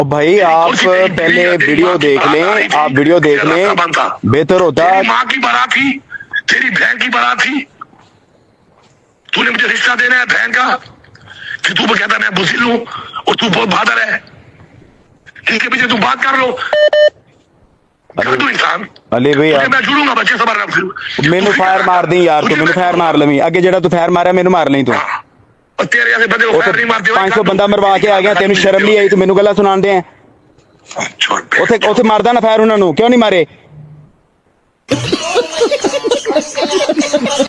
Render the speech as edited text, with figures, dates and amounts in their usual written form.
भाई आप पहले वीडियो देख लें, आप वीडियो देख लें, बेहतर होता। तेरी माँ की बारात थी, तेरी बहन की बारात थी, तूने मुझे रिश्ता देना है बहन का कि तू कहता मैं बुजिल हूं और तू बहुत बहादुर है, इसके पीछे तू बात कर लो। इंसान अली भाई मैं जुड़ूंगा बच्चे सबर रख मैनू फायर मार दी यार, तू मैनू फायर मार लवी अगे जेड़ा तू फायर मारा मैनू मार ली तू। तेरे जैसे बंदे को फायर नहीं मारते। 500 बंदा मरवा के आ गया, तेन शर्म नहीं आई, तू मैनू गल्लां सुनांदे हैं। उथे मारदा ना फायर उन्हां नू, क्यों नहीं मारे?